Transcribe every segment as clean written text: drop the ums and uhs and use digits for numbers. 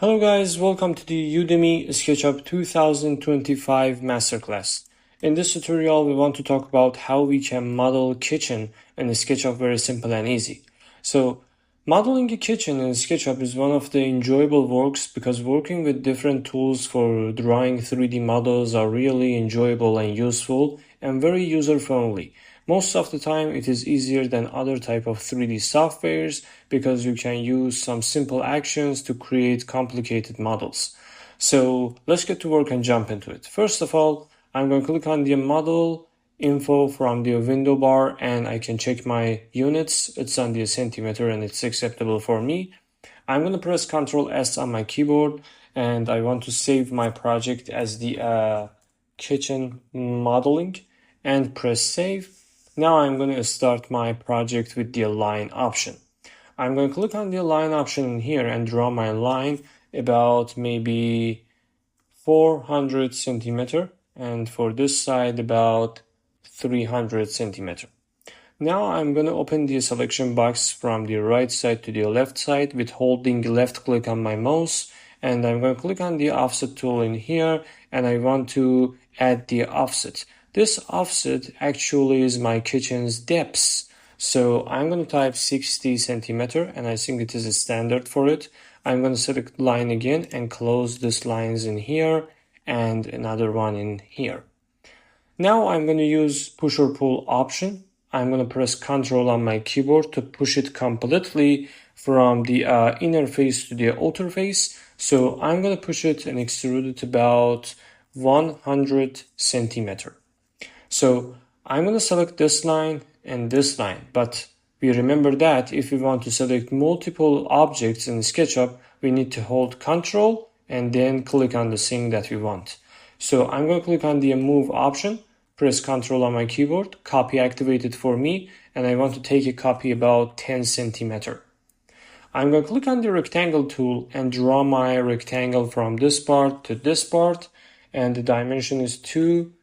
Hello guys, welcome to the Udemy SketchUp 2025 Masterclass. In this tutorial, we want to talk about how we can model kitchen in SketchUp very simple and easy. So, modeling a kitchen in SketchUp is one of the enjoyable works because working with different tools for drawing 3D models are really enjoyable and useful and very user-friendly. Most of the time, it is easier than other type of 3D softwares because you can use some simple actions to create complicated models. So let's get to work and jump into it. First of all, I'm going to click on the model info from the window bar and I can check my units. It's on the centimeter and it's acceptable for me. I'm going to press Ctrl S on my keyboard and I want to save my project as the kitchen modeling and press save. Now I'm going to start my project with the align option. I'm going to click on the align option in here and draw my line about maybe 400 centimeter and for this side about 300 centimeter. Now I'm going to open the selection box from the right side to the left side with holding left click on my mouse, and I'm going to click on the offset tool in here and I want to add the offset. This offset actually is my kitchen's depths. So I'm going to type 60 centimeter and I think it is a standard for it. I'm going to select line again and close this lines in here and another one in here. Now I'm going to use push or pull option. I'm going to press Ctrl on my keyboard to push it completely from the inner face to the outer face. So I'm going to push it and extrude it about 100 centimeter. So I'm going to select this line and this line, but we remember that if we want to select multiple objects in SketchUp, we need to hold Ctrl and then click on the thing that we want. So I'm going to click on the move option, press Ctrl on my keyboard, copy activated for me, and I want to take a copy about 10 centimeter. I'm going to click on the rectangle tool and draw my rectangle from this part to this part, and the dimension is 2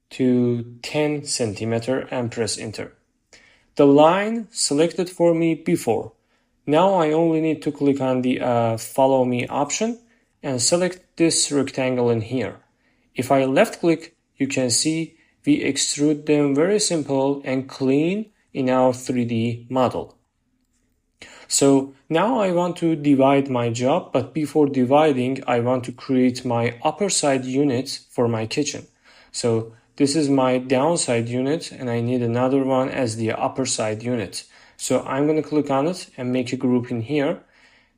to 10 centimeter and press enter. The line selected for me before. Now I only need to click on the follow me option and select this rectangle in here. If I left click, you can see we extrude them very simple and clean in our 3D model. So now I want to divide my job, but before dividing, I want to create my upper side unit for my kitchen. So this is my downside unit and I need another one as the upper side unit. So I'm going to click on it and make a group in here.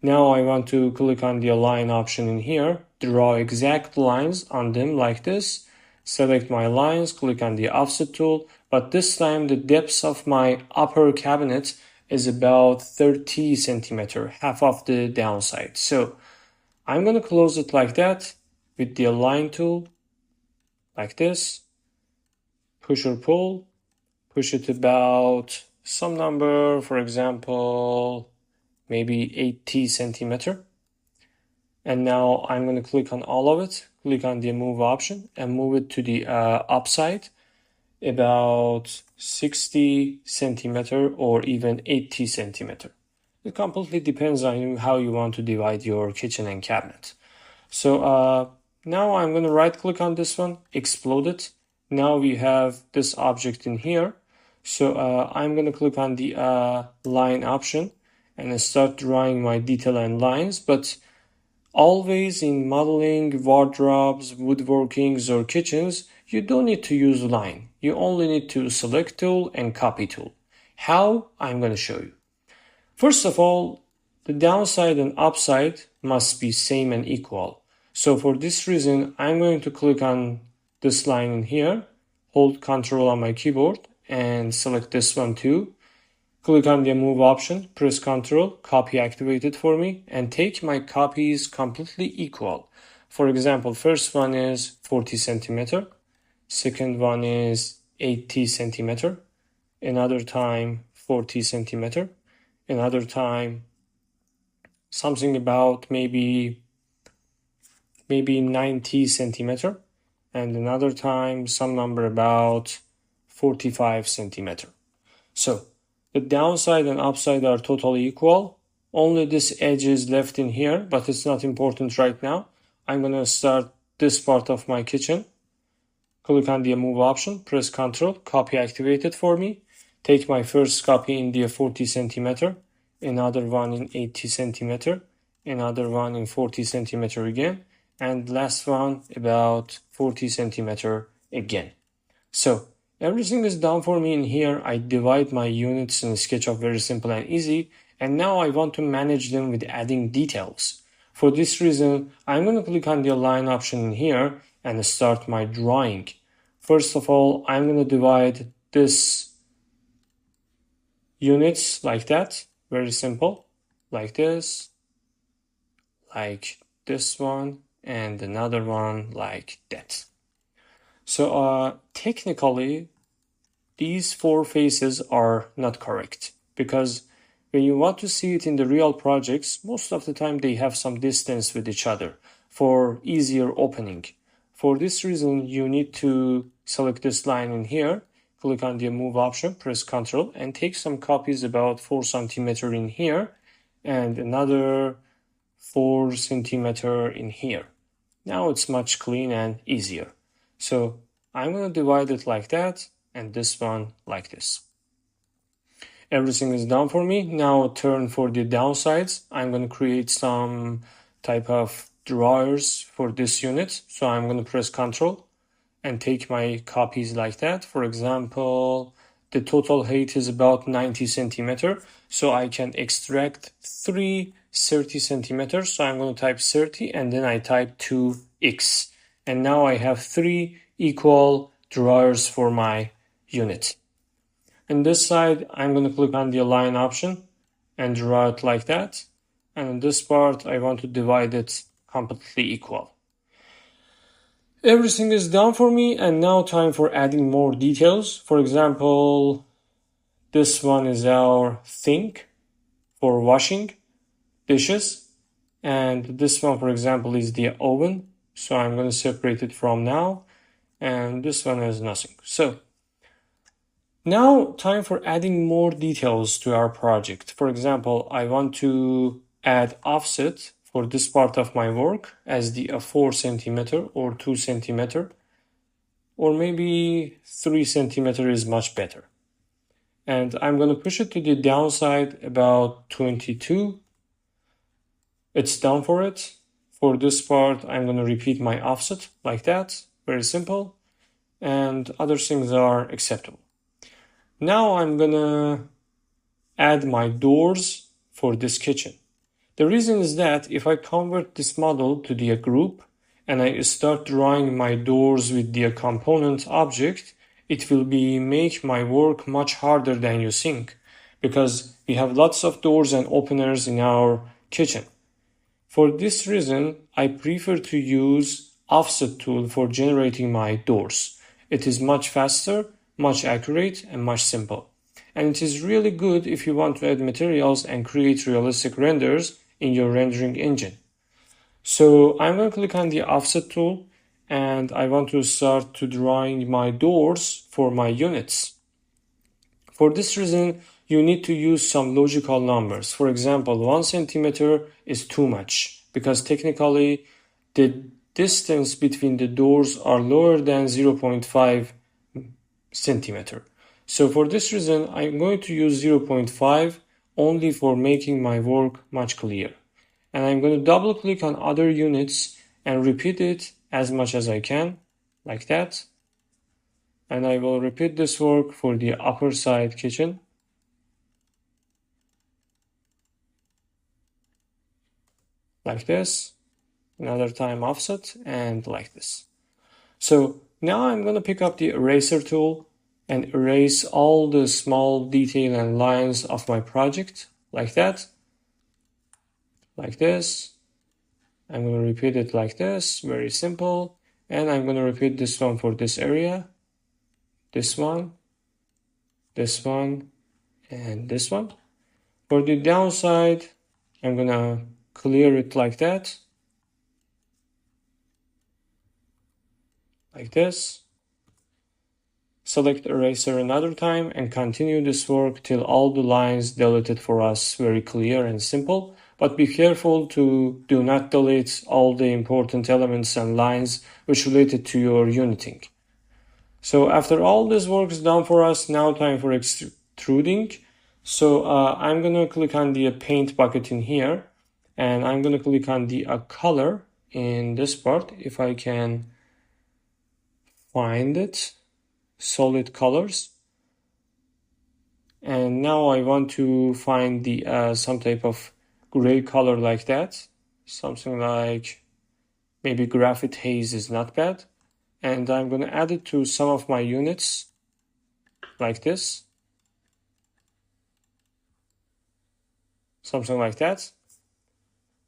Now I want to click on the align option in here, draw exact lines on them like this, select my lines, click on the offset tool, but this time the depth of my upper cabinet is about 30 centimeter, half of the downside. So I'm going to close it like that with the align tool, like this. Push or pull, push it about some number, for example, maybe 80 centimeter. And now I'm going to click on all of it, click on the move option and move it to the upside, about 60 centimeter or even 80 centimeter. It completely depends on you how you want to divide your kitchen and cabinet. So now I'm going to right click on this one, explode it. Now we have this object in here. So I'm going to click on the line option and start drawing my detail and lines. But always in modeling, wardrobes, woodworkings, or kitchens, you don't need to use line. You only need to select tool and copy tool. How? I'm going to show you. First of all, the downside and upside must be same and equal. So for this reason, I'm going to click on this line in here, hold Ctrl on my keyboard and select this one too. Click on the move option, press Ctrl, copy activated for me and take my copies completely equal. For example, first one is 40 centimeter, second one is 80 centimeter, another time 40 centimeter, another time something about maybe 90 centimeter. And another time some number about 45 centimeter. So the downside and upside are totally equal. Only this edge is left in here, but it's not important right now. I'm gonna start this part of my kitchen. Click on the move option, press Ctrl, copy activated for me. Take my first copy in the 40 centimeter, another one in 80 centimeter, another one in 40 centimeter again, and last one about 40 centimeter again. So everything is done for me in here. I divide my units in SketchUp very simple and easy, and now I want to manage them with adding details. For this reason, I'm going to click on the align option in here and start my drawing. First of all, I'm going to divide this units like that, very simple, like this one, and another one like that. So technically, these four faces are not correct, because when you want to see it in the real projects, most of the time they have some distance with each other for easier opening. For this reason, you need to select this line in here, click on the move option, press Ctrl, and take some copies about 4 centimeter in here, and another 4 centimeter in here. Now it's much clean and easier. So I'm going to divide it like that, and this one like this. Everything is done for me. Now turn for the downsides. I'm going to create some type of drawers for this unit. So I'm going to press Ctrl and take my copies like that. For example, the total height is about 90 centimeter. So I can extract 3 30 centimeters. So I'm going to type 30 and then I type 2x. And now I have 3 equal drawers for my unit. On this side, I'm going to click on the align option and draw it like that. And on this part, I want to divide it completely equal. Everything is done for me, and now time for adding more details. For example, this one is our sink for washing dishes. And this one, for example, is the oven. So I'm going to separate it from now. And this one is nothing. So now time for adding more details to our project. For example, I want to add offset for this part of my work as the 4 centimeter or 2 centimeter, or maybe 3 centimeter is much better. And I'm going to push it to the downside about 22. It's done for it. For this part, I'm going to repeat my offset like that. Very simple. And other things are acceptable. Now I'm going to add my doors for this kitchen. The reason is that if I convert this model to the group and I start drawing my doors with the component object, it will make my work much harder than you think, because we have lots of doors and openers in our kitchen. For this reason, I prefer to use offset tool for generating my doors. It is much faster, much accurate, and much simple. And it is really good if you want to add materials and create realistic renders in your rendering engine. So I'm going to click on the offset tool and I want to start to drawing my doors for my units. For this reason, you need to use some logical numbers. For example, 1 centimeter is too much because technically the distance between the doors are lower than 0.5 centimeter. So for this reason, I'm going to use 0.5 only for making my work much clearer. And I'm going to double click on other units and repeat it as much as I can, like that. And I will repeat this work for the upper side kitchen. Like this. Another time offset and like this. So now I'm going to pick up the eraser tool and erase all the small detail and lines of my project, like that. Like this. I'm going to repeat it like this, very simple. And I'm going to repeat this one for this area. This one, and this one. For the downside, I'm going to clear it like that. Like this. select eraser another time, and continue this work till all the lines deleted for us very clear and simple. But be careful to do not delete all the important elements and lines which related to your uniting. So after all this work is done for us, now time for extruding. So I'm gonna click on the paint bucket in here, and I'm gonna click on the color in this part, if I can find it, solid colors. And now I want to find the some type of gray color like that, something like maybe graphite haze is not bad. And I'm going to add it to some of my units like this, something like that.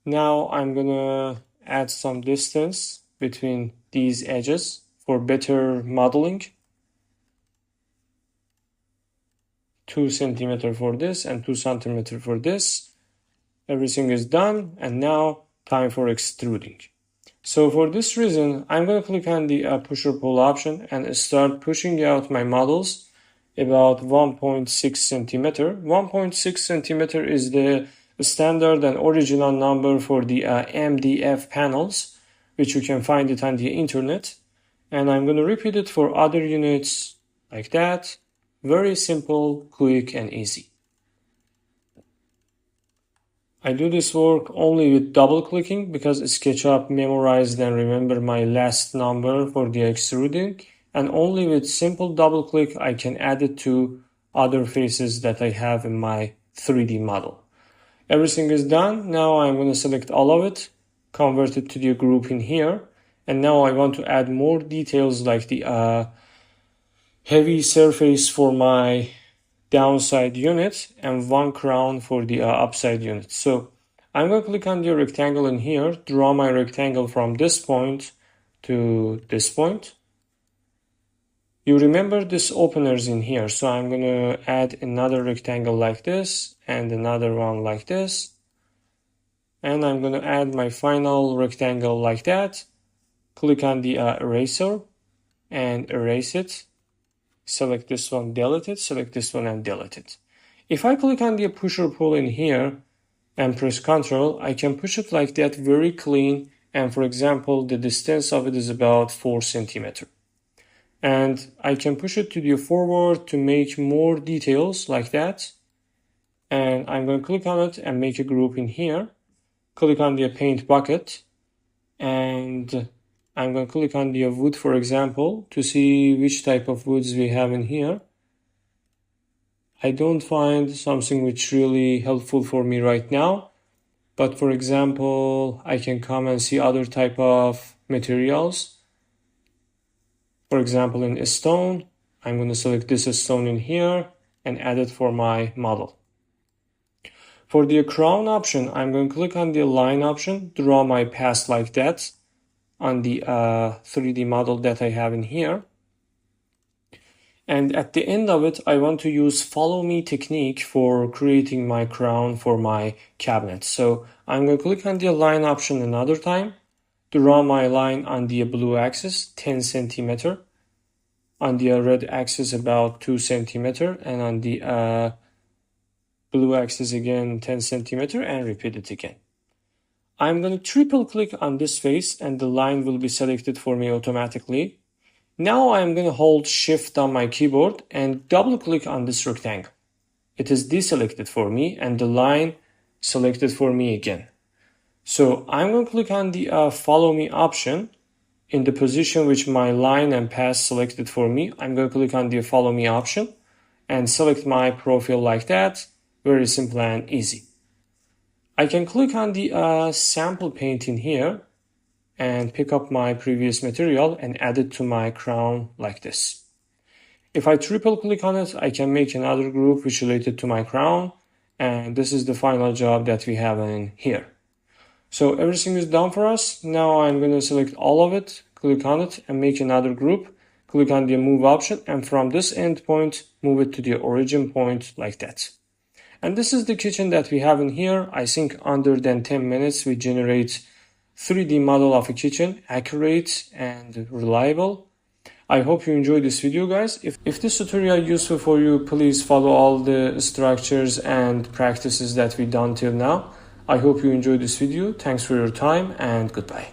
Now I'm going to add some distance between these edges for better modeling. 2 centimeter for this and 2 centimeter for this. Everything is done, and now time for extruding. So for this reason, I'm going to click on the push or pull option and start pushing out my models about 1.6 centimeter. 1.6 centimeter is the standard and original number for the MDF panels, which you can find it on the internet. And I'm going to repeat it for other units like that. Very simple, quick, and easy. I do this work only with double clicking because SketchUp memorized and remember my last number for the extruding, and only with simple double click I can add it to other faces that I have in my 3D model. Everything is done. Now I'm going to select all of it, convert it to the group in here, and now I want to add more details like the heavy surface for my downside unit and one crown for the upside unit. So I'm going to click on the rectangle in here, draw my rectangle from this point to this point. You remember this openers in here, so I'm going to add another rectangle like this and another one like this. And I'm going to add my final rectangle like that. Click on the eraser and erase it. Select this one, delete it, select this one and delete it. If I click on the push or pull in here and press Ctrl, I can push it like that, very clean. And for example, the distance of it is about 4 centimeter. And I can push it to the forward to make more details like that. And I'm going to click on it and make a group in here. Click on the paint bucket, and I'm going to click on the wood, for example, to see which type of woods we have in here. I don't find something which really helpful for me right now. But for example, I can come and see other type of materials. For example, in stone, I'm going to select this stone in here and add it for my model. For the crown option, I'm going to click on the line option, draw my path like that on the 3D model that I have in here. And at the end of it, I want to use follow me technique for creating my crown for my cabinet. So I'm going to click on the line option another time, draw my line on the blue axis, 10 centimeter, on the red axis about 2 centimeter, and on the blue axis again 10 centimeter, and repeat it again. I'm going to triple click on this face and the line will be selected for me automatically. Now I'm going to hold Shift on my keyboard and double click on this rectangle. It is deselected for me and the line selected for me again. So I'm going to click on the follow me option in the position which my line and path selected for me. I'm going to click on the follow me option and select my profile like that. Very simple and easy. I can click on the sample paint in here and pick up my previous material and add it to my crown like this. If I triple click on it, I can make another group which is related to my crown, and this is the final job that we have in here. So everything is done for us. Now I'm going to select all of it, click on it and make another group. Click on the move option, and from this end point, move it to the origin point like that. And this is the kitchen that we have in here. I think under than 10 minutes we generate 3D model of a kitchen, accurate and reliable. I hope you enjoyed this video, guys. If this tutorial is useful for you, please follow all the structures and practices that we've done till now. I hope you enjoyed this video. Thanks for your time and goodbye.